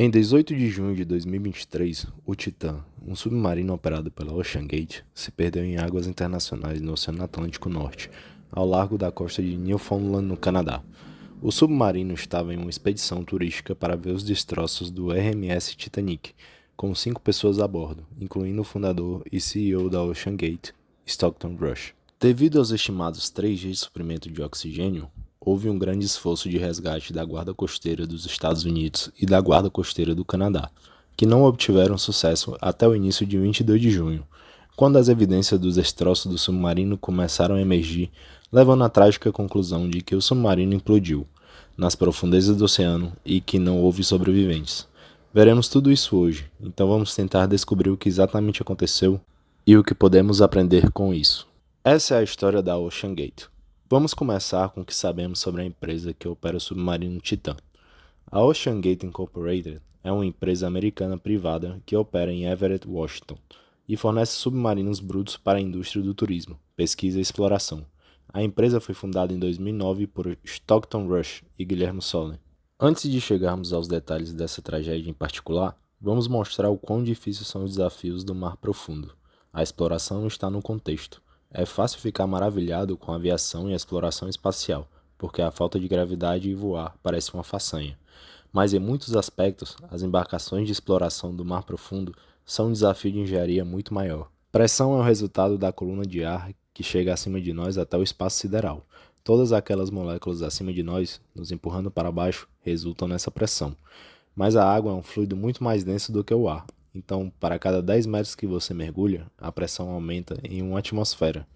Em 18 de junho de 2023, o Titan, um submarino operado pela OceanGate, se perdeu em águas internacionais no Oceano Atlântico Norte, ao largo da costa de Newfoundland, no Canadá. O submarino estava em uma expedição turística para ver os destroços do RMS Titanic, com 5 pessoas a bordo, incluindo o fundador e CEO da OceanGate, Stockton Rush. Devido aos estimados 3 dias de suprimento de oxigênio, houve um grande esforço de resgate da Guarda Costeira dos Estados Unidos e da Guarda Costeira do Canadá, que não obtiveram sucesso até o início de 22 de junho, quando as evidências dos destroços do submarino começaram a emergir, levando à trágica conclusão de que o submarino implodiu nas profundezas do oceano e que não houve sobreviventes. Veremos tudo isso hoje, então vamos tentar descobrir o que exatamente aconteceu e o que podemos aprender com isso. Essa é a história da OceanGate. Vamos começar com o que sabemos sobre a empresa que opera o submarino Titan. A OceanGate Incorporated é uma empresa americana privada que opera em Everett, Washington, e fornece submarinos brutos para a indústria do turismo, pesquisa e exploração. A empresa foi fundada em 2009 por Stockton Rush e Guillermo Solen. Antes de chegarmos aos detalhes dessa tragédia em particular, vamos mostrar o quão difíceis são os desafios do mar profundo. A exploração está no contexto. É fácil ficar maravilhado com a aviação e a exploração espacial, porque a falta de gravidade e voar parece uma façanha. Mas em muitos aspectos, as embarcações de exploração do mar profundo são um desafio de engenharia muito maior. Pressão é o resultado da coluna de ar que chega acima de nós até o espaço sideral. Todas aquelas moléculas acima de nós, nos empurrando para baixo, resultam nessa pressão. Mas a água é um fluido muito mais denso do que o ar. Então, para cada 10 metros que você mergulha, a pressão aumenta em uma atmosfera.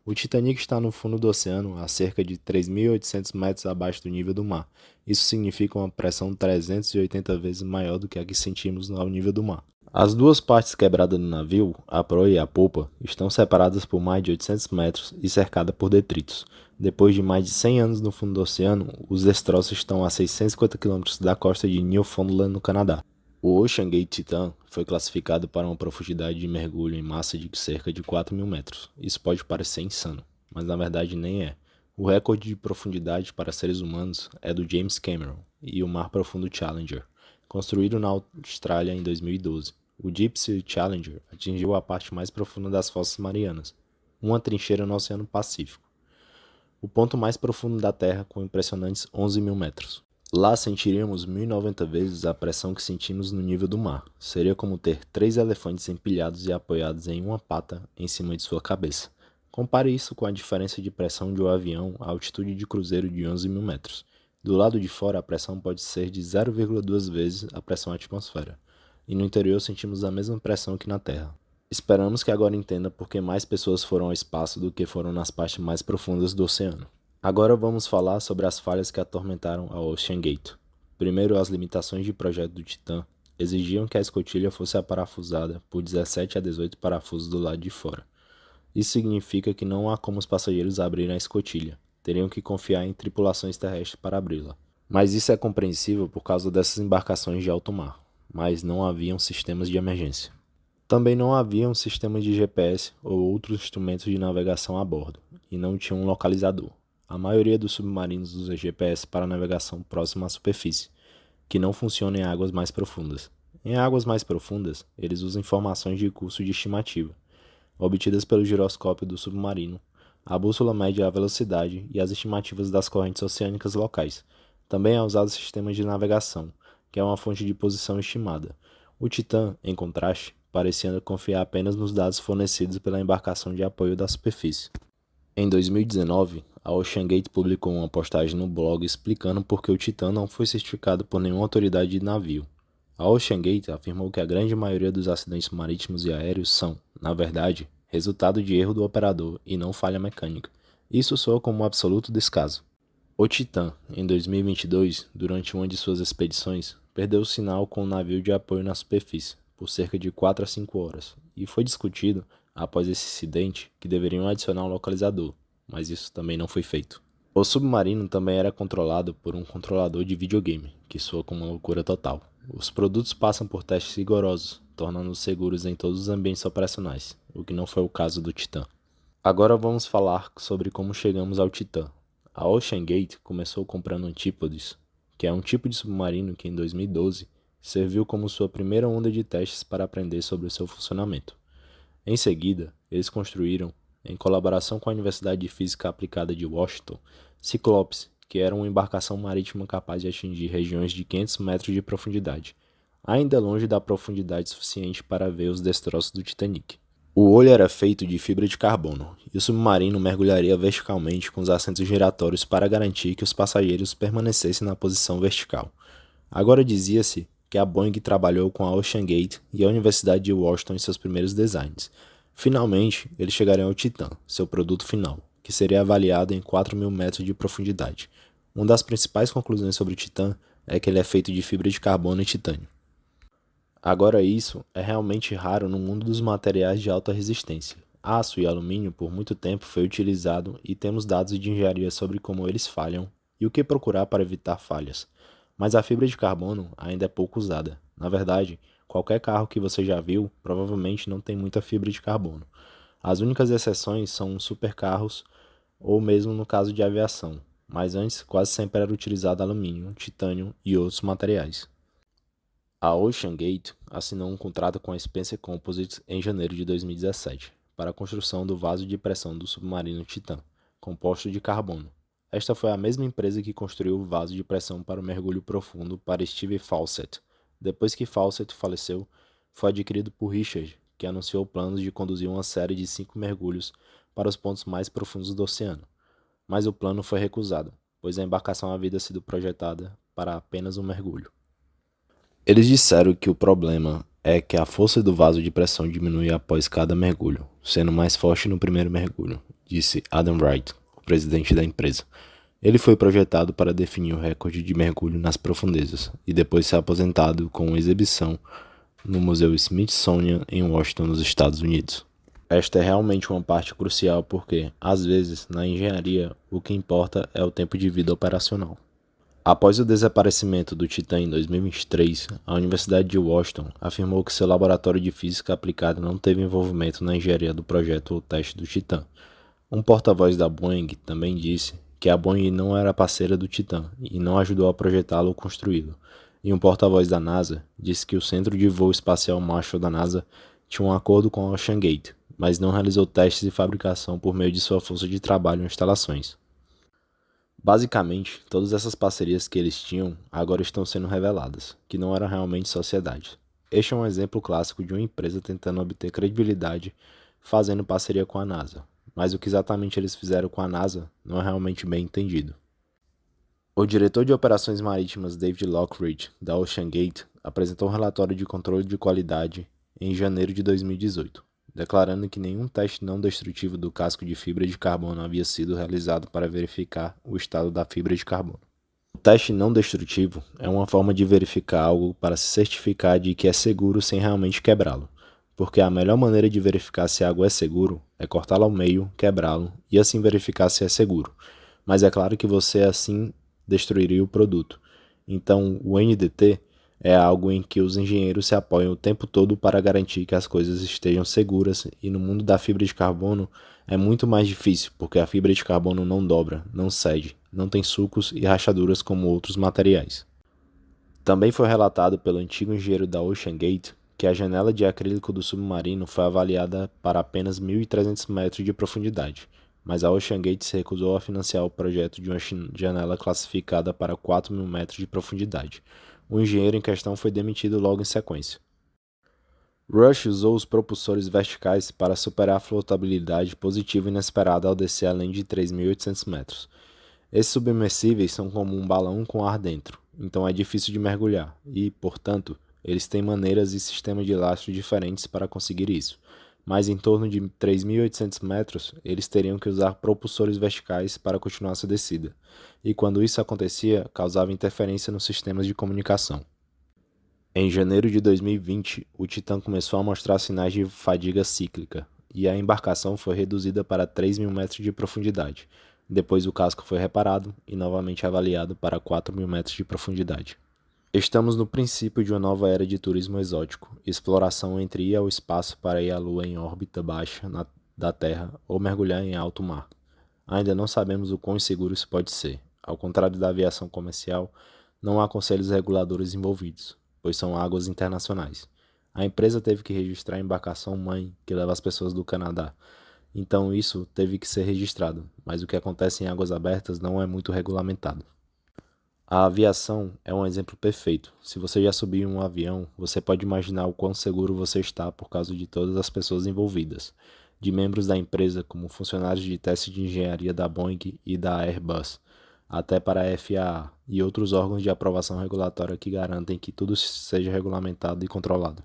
O Titanic está no fundo do oceano, a cerca de 3.800 metros abaixo do nível do mar. Isso significa uma pressão 380 vezes maior do que a que sentimos ao nível do mar. As duas partes quebradas do navio, a proa e a popa, estão separadas por mais de 800 metros e cercadas por detritos. Depois de mais de 100 anos no fundo do oceano, os destroços estão a 650 km da costa de Newfoundland, no Canadá. O OceanGate Titan foi classificado para uma profundidade de mergulho em massa de cerca de 4.000 metros. Isso pode parecer insano, mas na verdade nem é. O recorde de profundidade para seres humanos é do James Cameron e o Mar Profundo Challenger, construído na Austrália em 2012. O Deep Sea Challenger atingiu a parte mais profunda das Fossas Marianas, uma trincheira no Oceano Pacífico, o ponto mais profundo da Terra com impressionantes 11.000 metros. Lá sentiríamos 1.090 vezes a pressão que sentimos no nível do mar. Seria como ter 3 elefantes empilhados e apoiados em uma pata em cima de sua cabeça. Compare isso com a diferença de pressão de um avião à altitude de cruzeiro de 11.000 metros. Do lado de fora, a pressão pode ser de 0,2 vezes a pressão atmosfera, e no interior sentimos a mesma pressão que na Terra. Esperamos que agora entenda por que mais pessoas foram ao espaço do que foram nas partes mais profundas do oceano. Agora vamos falar sobre as falhas que atormentaram a OceanGate. Primeiro, as limitações de projeto do Titan exigiam que a escotilha fosse aparafusada por 17 a 18 parafusos do lado de fora. Isso significa que não há como os passageiros abrirem a escotilha, teriam que confiar em tripulações terrestres para abri-la. Mas isso é compreensível por causa dessas embarcações de alto mar, mas não haviam sistemas de emergência. Também não haviam sistemas de GPS ou outros instrumentos de navegação a bordo, e não tinha um localizador. A maioria dos submarinos usa GPS para navegação próxima à superfície, que não funciona em águas mais profundas. Em águas mais profundas, eles usam informações de curso de estimativa, obtidas pelo giroscópio do submarino. A bússola mede a velocidade e as estimativas das correntes oceânicas locais. Também é usado sistemas de navegação, que é uma fonte de posição estimada. O Titan, em contraste, parecia confiar apenas nos dados fornecidos pela embarcação de apoio da superfície. Em 2019, a OceanGate publicou uma postagem no blog explicando por que o Titan não foi certificado por nenhuma autoridade de navio. A OceanGate afirmou que a grande maioria dos acidentes marítimos e aéreos são, na verdade, resultado de erro do operador e não falha mecânica. Isso soa como um absoluto descaso. O Titan, em 2022, durante uma de suas expedições, perdeu o sinal com um navio de apoio na superfície, por cerca de 4 a 5 horas, e foi discutido, após esse incidente, que deveriam adicionar um localizador, mas isso também não foi feito. O submarino também era controlado por um controlador de videogame, que soa como uma loucura total. Os produtos passam por testes rigorosos, tornando-os seguros em todos os ambientes operacionais, o que não foi o caso do Titan. Agora vamos falar sobre como chegamos ao Titan. A OceanGate começou comprando Antípodes, que é um tipo de submarino que em 2012 serviu como sua primeira onda de testes para aprender sobre o seu funcionamento. Em seguida, eles construíram, em colaboração com a Universidade de Física Aplicada de Washington, Cyclops, que era uma embarcação marítima capaz de atingir regiões de 500 metros de profundidade, ainda longe da profundidade suficiente para ver os destroços do Titanic. O olho era feito de fibra de carbono, e o submarino mergulharia verticalmente com os assentos giratórios para garantir que os passageiros permanecessem na posição vertical. Agora dizia-se que a Boeing trabalhou com a OceanGate e a Universidade de Washington em seus primeiros designs. Finalmente, eles chegariam ao Titan, seu produto final, que seria avaliado em 4.000 metros de profundidade. Uma das principais conclusões sobre o Titan é que ele é feito de fibra de carbono e titânio. Agora isso é realmente raro no mundo dos materiais de alta resistência. Aço e alumínio por muito tempo foi utilizado e temos dados de engenharia sobre como eles falham e o que procurar para evitar falhas. Mas a fibra de carbono ainda é pouco usada. Na verdade, qualquer carro que você já viu provavelmente não tem muita fibra de carbono. As únicas exceções são supercarros ou mesmo no caso de aviação, mas antes quase sempre era utilizado alumínio, titânio e outros materiais. A OceanGate assinou um contrato com a Spencer Composites em janeiro de 2017 para a construção do vaso de pressão do submarino Titan, composto de carbono. Esta foi a mesma empresa que construiu o vaso de pressão para o mergulho profundo para Steve Fawcett. Depois que Fawcett faleceu, foi adquirido por Richard, que anunciou planos de conduzir uma série de 5 mergulhos para os pontos mais profundos do oceano. Mas o plano foi recusado, pois a embarcação havia sido projetada para apenas um mergulho. Eles disseram que o problema é que a força do vaso de pressão diminui após cada mergulho, sendo mais forte no primeiro mergulho, disse Adam Wright, o presidente da empresa. Ele foi projetado para definir o recorde de mergulho nas profundezas e depois ser aposentado com uma exibição no Museu Smithsonian em Washington, nos Estados Unidos. Esta é realmente uma parte crucial porque, às vezes, na engenharia, o que importa é o tempo de vida operacional. Após o desaparecimento do Titan em 2023, a Universidade de Washington afirmou que seu laboratório de física aplicada não teve envolvimento na engenharia do projeto ou teste do Titan. Um porta-voz da Boeing também disse que a Boeing não era parceira do Titan e não ajudou a projetá-lo ou construí-lo. E um porta-voz da NASA disse que o Centro de Voo Espacial Marshall da NASA tinha um acordo com a OceanGate, mas não realizou testes de fabricação por meio de sua força de trabalho em instalações. Basicamente, todas essas parcerias que eles tinham agora estão sendo reveladas, que não eram realmente sociedades. Este é um exemplo clássico de uma empresa tentando obter credibilidade fazendo parceria com a NASA, mas o que exatamente eles fizeram com a NASA não é realmente bem entendido. O diretor de operações marítimas David Lockridge, da OceanGate, apresentou um relatório de controle de qualidade em janeiro de 2018. Declarando que nenhum teste não destrutivo do casco de fibra de carbono havia sido realizado para verificar o estado da fibra de carbono. O teste não destrutivo é uma forma de verificar algo para se certificar de que é seguro sem realmente quebrá-lo, porque a melhor maneira de verificar se algo é seguro é cortá-lo ao meio, quebrá-lo e assim verificar se é seguro. Mas é claro que você assim destruiria o produto. Então, o NDT é algo em que os engenheiros se apoiam o tempo todo para garantir que as coisas estejam seguras, e no mundo da fibra de carbono é muito mais difícil, porque a fibra de carbono não dobra, não cede, não tem sulcos e rachaduras como outros materiais. Também foi relatado pelo antigo engenheiro da OceanGate que a janela de acrílico do submarino foi avaliada para apenas 1.300 metros de profundidade, mas a OceanGate se recusou a financiar o projeto de uma janela classificada para 4.000 metros de profundidade. O engenheiro em questão foi demitido logo em sequência. Rush usou os propulsores verticais para superar a flotabilidade positiva inesperada ao descer além de 3.800 metros. Esses submersíveis são como um balão com ar dentro, então é difícil de mergulhar e, portanto, eles têm maneiras e sistemas de lastro diferentes para conseguir isso. Mas em torno de 3.800 metros, eles teriam que usar propulsores verticais para continuar sua descida, e quando isso acontecia, causava interferência nos sistemas de comunicação. Em janeiro de 2020, o Titan começou a mostrar sinais de fadiga cíclica, e a embarcação foi reduzida para 3.000 metros de profundidade. Depois o casco foi reparado e novamente avaliado para 4.000 metros de profundidade. Estamos no princípio de uma nova era de turismo exótico, exploração entre ir ao espaço para ir à Lua em órbita baixa da Terra ou mergulhar em alto mar. Ainda não sabemos o quão seguro isso pode ser. Ao contrário da aviação comercial, não há conselhos reguladores envolvidos. pois são águas internacionais. A empresa teve que registrar a embarcação mãe que leva as pessoas do Canadá. Então isso teve que ser registrado, mas o que acontece em águas abertas não é muito regulamentado. A aviação é um exemplo perfeito. Se você já subiu em um avião, você pode imaginar o quão seguro você está por causa de todas as pessoas envolvidas, de membros da empresa como funcionários de teste de engenharia da Boeing e da Airbus, até para a FAA e outros órgãos de aprovação regulatória que garantem que tudo seja regulamentado e controlado.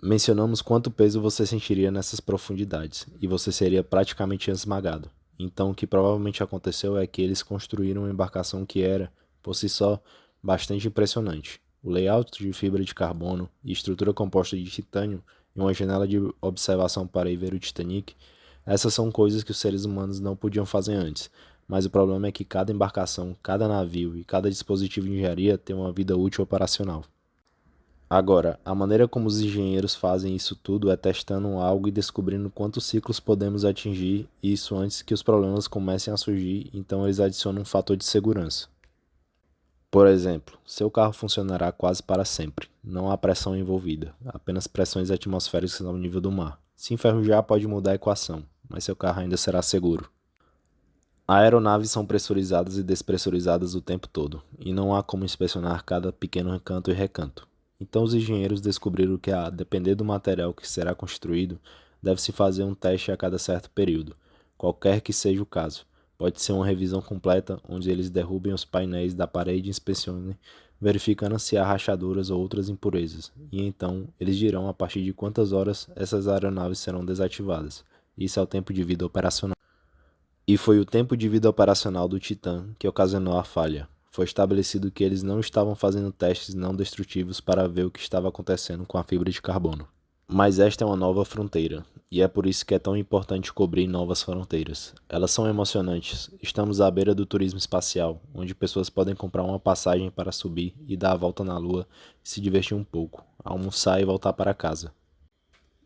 Mencionamos quanto peso você sentiria nessas profundidades, e você seria praticamente esmagado. Então, o que provavelmente aconteceu é que eles construíram uma embarcação que era, por si só, bastante impressionante. O layout de fibra de carbono e estrutura composta de titânio e uma janela de observação para ir ver o Titanic, essas são coisas que os seres humanos não podiam fazer antes, mas o problema é que cada embarcação, cada navio e cada dispositivo de engenharia tem uma vida útil operacional. Agora, a maneira como os engenheiros fazem isso tudo é testando algo e descobrindo quantos ciclos podemos atingir, e isso antes que os problemas comecem a surgir, então eles adicionam um fator de segurança. Por exemplo, seu carro funcionará quase para sempre. Não há pressão envolvida, apenas pressões atmosféricas ao nível do mar. Se enferrujar, pode mudar a equação, mas seu carro ainda será seguro. Aeronaves são pressurizadas e despressurizadas o tempo todo, e não há como inspecionar cada pequeno canto e recanto. Então os engenheiros descobriram que, a depender do material que será construído, deve-se fazer um teste a cada certo período, qualquer que seja o caso. Pode ser uma revisão completa, onde eles derrubem os painéis da parede e inspecionem, verificando se há rachaduras ou outras impurezas, e então eles dirão a partir de quantas horas essas aeronaves serão desativadas. Isso é o tempo de vida operacional. E foi o tempo de vida operacional do Titã que ocasionou a falha. Foi estabelecido que eles não estavam fazendo testes não destrutivos para ver o que estava acontecendo com a fibra de carbono. Mas esta é uma nova fronteira, e é por isso que é tão importante cobrir novas fronteiras. Elas são emocionantes. Estamos à beira do turismo espacial, onde pessoas podem comprar uma passagem para subir e dar a volta na Lua e se divertir um pouco, almoçar e voltar para casa.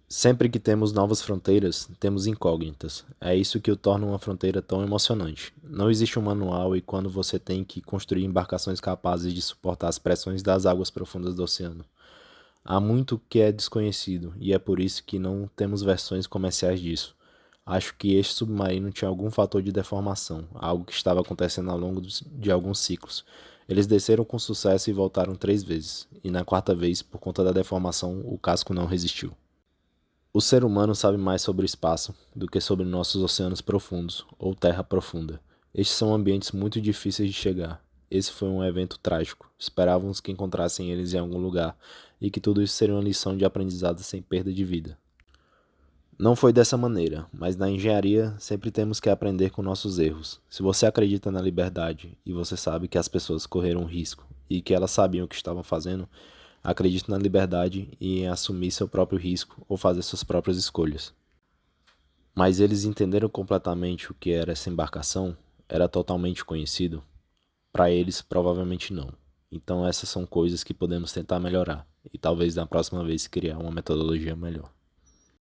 Sempre que temos novas fronteiras, temos incógnitas. É isso que o torna uma fronteira tão emocionante. Não existe um manual e quando você tem que construir embarcações capazes de suportar as pressões das águas profundas do oceano. Há muito que é desconhecido e é por isso que não temos versões comerciais disso. Acho que este submarino tinha algum fator de deformação, algo que estava acontecendo ao longo de alguns ciclos. Eles desceram com sucesso e voltaram 3 vezes, e na quarta vez, por conta da deformação, o casco não resistiu. O ser humano sabe mais sobre o espaço do que sobre nossos oceanos profundos, ou terra profunda. Estes são ambientes muito difíceis de chegar. Esse foi um evento trágico. Esperávamos que encontrassem eles em algum lugar, e que tudo isso seria uma lição de aprendizado sem perda de vida. Não foi dessa maneira, mas na engenharia sempre temos que aprender com nossos erros. Se você acredita na liberdade, e você sabe que as pessoas correram risco, e que elas sabiam o que estavam fazendo, acredite na liberdade e em assumir seu próprio risco ou fazer suas próprias escolhas. Mas eles entenderam completamente o que era essa embarcação? Era totalmente conhecido? Para eles, provavelmente não. Então essas são coisas que podemos tentar melhorar e talvez na próxima vez criar uma metodologia melhor.